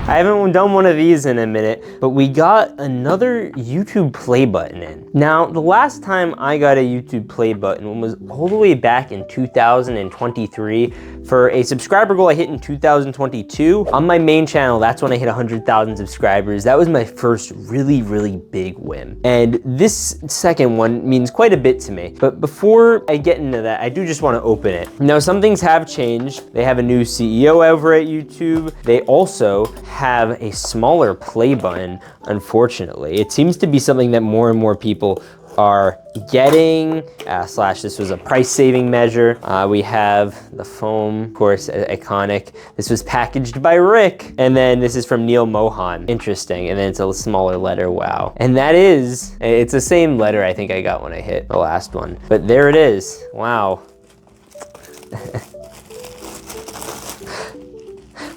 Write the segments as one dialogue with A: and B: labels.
A: I haven't done one of these in a minute, but we got another YouTube play button in. Now, the last time I got a YouTube play button was all the way back in 2023 for a subscriber goal I hit in 2022. On my main channel, that's when I hit 100,000 subscribers. That was my first really, really big win. And this second one means quite a bit to me. But before I get into that, I do just want to open it. Now, some things have changed. They have a new CEO over at YouTube. They also have a smaller play button, unfortunately. It seems to be something that more and more people are getting, slash this was a price saving measure. We have the foam, of course, iconic. This was packaged by Rick. And then this is from Neil Mohan. Interesting. And then it's a smaller letter, wow. And that is, it's the same letter I think I got when I hit the last one. But there it is, wow.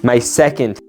A: My second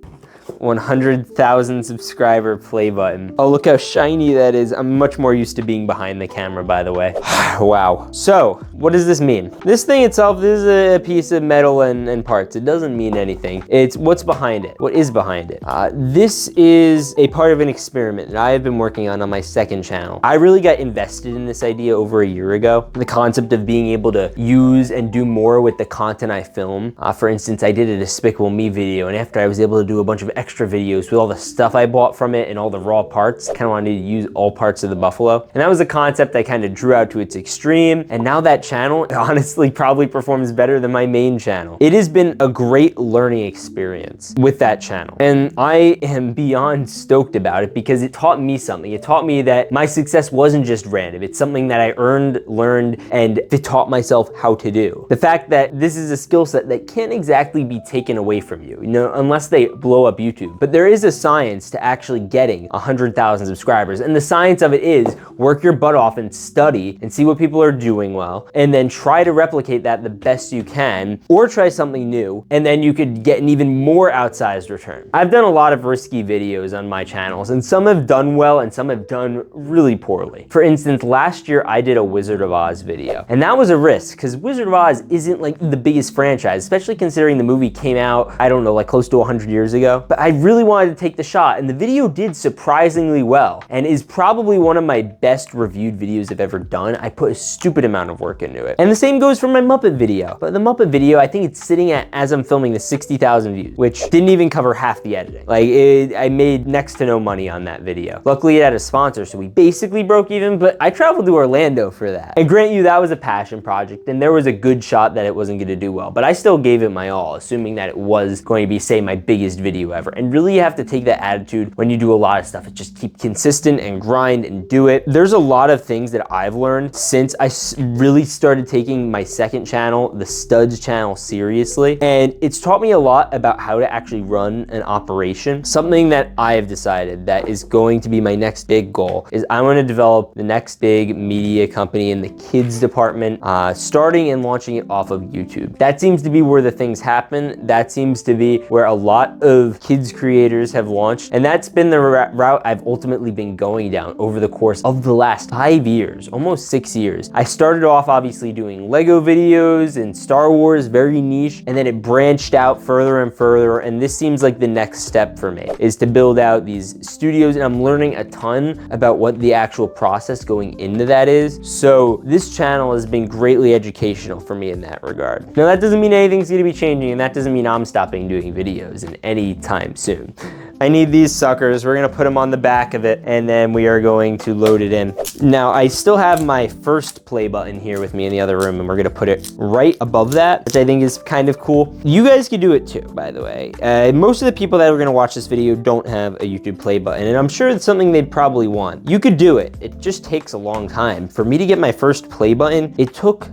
A: 100,000 subscriber play button. Oh, look how shiny that is. I'm much more used to being behind the camera, by the way. Wow. So, what does this mean? This thing itself, this is a piece of metal and parts. It doesn't mean anything. It's what's behind it. What is behind it? This is a part of an experiment that I have been working on my second channel. I really got invested in this idea over a year ago. The concept of being able to use and do more with the content I film. For instance, I did a Despicable Me video, and after I was able to do a bunch of extra videos with all the stuff I bought from it and all the raw parts, kind of wanted to use all parts of the buffalo. And that was a concept I kind of drew out to its extreme. And now that channel honestly probably performs better than my main channel. It has been a great learning experience with that channel. And I am beyond stoked about it because it taught me something. It taught me that my success wasn't just random. It's something that I earned, learned, and taught myself how to do. The fact that this is a skill set that can't exactly be taken away from you, unless they blow up YouTube. But there is a science to actually getting 100,000 subscribers. And the science of it is work your butt off and study and see what people are doing well, and then try to replicate that the best you can, or try something new, and then you could get an even more outsized return. I've done a lot of risky videos on my channels, and some have done well and some have done really poorly. For instance, last year I did a Wizard of Oz video, and that was a risk because Wizard of Oz isn't like the biggest franchise, especially considering the movie came out, I don't know, like close to 100 years ago. But I really wanted to take the shot, and the video did surprisingly well and is probably one of my best reviewed videos I've ever done. I put a stupid amount of work into it. And the same goes for my Muppet video. But the Muppet video, I think it's sitting at, as I'm filming this, 60,000 views, which didn't even cover half the editing. Like, I made next to no money on that video. Luckily, it had a sponsor, so we basically broke even, but I traveled to Orlando for that. And grant you, that was a passion project, and there was a good shot that it wasn't gonna do well, but I still gave it my all, assuming that it was going to be, say, my biggest video ever. And really, you have to take that attitude when you do a lot of stuff. It's just keep consistent and grind and do it. There's a lot of things that I've learned since I really started taking my second channel, the Studs channel, seriously. And it's taught me a lot about how to actually run an operation. Something that I have decided that is going to be my next big goal is I want to develop the next big media company in the kids department, starting and launching it off of YouTube. That seems to be where the things happen. That seems to be where a lot of kids creators have launched, and that's been the route I've ultimately been going down over the course of the last 5 years, almost 6 years. I started off obviously doing Lego videos and Star Wars, very niche, and then it branched out further and further, and this seems like the next step for me, is to build out these studios, and I'm learning a ton about what the actual process going into that is. So this channel has been greatly educational for me in that regard. Now that doesn't mean anything's gonna be changing, and that doesn't mean I'm stopping doing videos in any time soon. I need these suckers. We're gonna put them on the back of it, and then we are going to load it in. Now, I still have my first play button here with me in the other room, and we're gonna put it right above that, which I think is kind of cool. You guys can do it too, by the way. Most of the people that are gonna watch this video don't have a YouTube play button, and I'm sure it's something they'd probably want. You could do it. It just takes a long time. For me to get my first play button,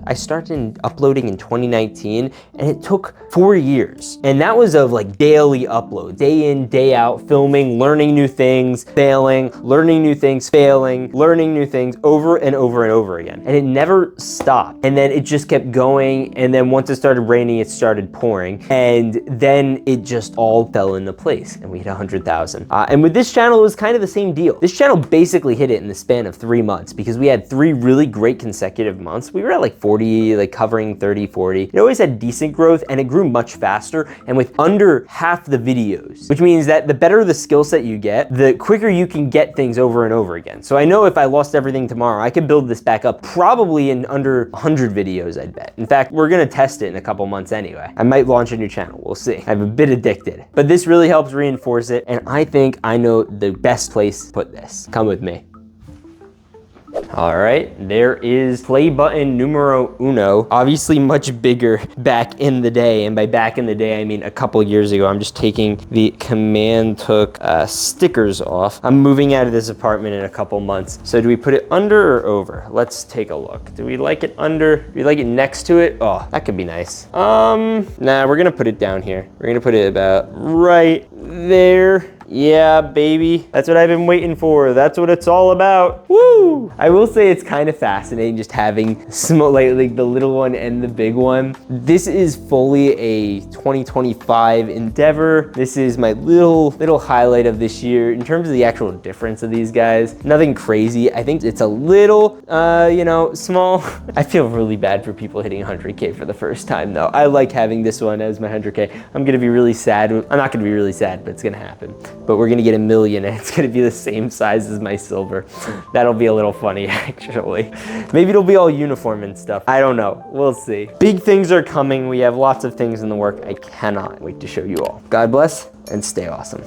A: I started uploading in 2019, and it took 4 years. And that was of like daily upload, day in, day out, filming, learning new things, failing, learning new things, failing, learning new things over and over and over again. And it never stopped. And then it just kept going. And then once it started raining, it started pouring. And then it just all fell into place. And we hit 100,000. And with this channel, it was kind of the same deal. This channel basically hit it in the span of 3 months because we had 3 really great consecutive months. We were at like 40, like covering 30, 40. It always had decent growth and it grew much faster. And with under half the videos use, which means that the better the skill set you get, the quicker you can get things over and over again. So I know if I lost everything tomorrow, I could build this back up probably in under 100 videos, I'd bet. In fact, we're gonna test it in a couple months anyway. I might launch a new channel, we'll see. I'm a bit addicted, but this really helps reinforce it, and I think I know the best place to put this. Come with me. All right, there is play button numero uno. Obviously much bigger back in the day, and by back in the day, I mean a couple years ago. I'm just taking the command hook stickers off. I'm moving out of this apartment in a couple months. So do we put it under or over? Let's take a look. Do we like it under? Do we like it next to it? Oh, that could be nice. Nah, we're gonna put it down here. We're gonna put it about right there. Yeah, baby. That's what I've been waiting for. That's what it's all about. Woo! I will say it's kind of fascinating just having small, like the little one and the big one. This is fully a 2025 endeavor. This is my little highlight of this year. In terms of the actual difference of these guys, nothing crazy. I think it's a little, you know, small. I feel really bad for people hitting 100K for the first time though. I like having this one as my 100K. I'm gonna be really sad. I'm not gonna be really sad, but it's gonna happen. But we're gonna get 1 million and it's gonna be the same size as my silver. That'll be a little funny actually. Maybe it'll be all uniform and stuff. I don't know, we'll see. Big things are coming. We have lots of things in the work. I cannot wait to show you all. God bless and stay awesome.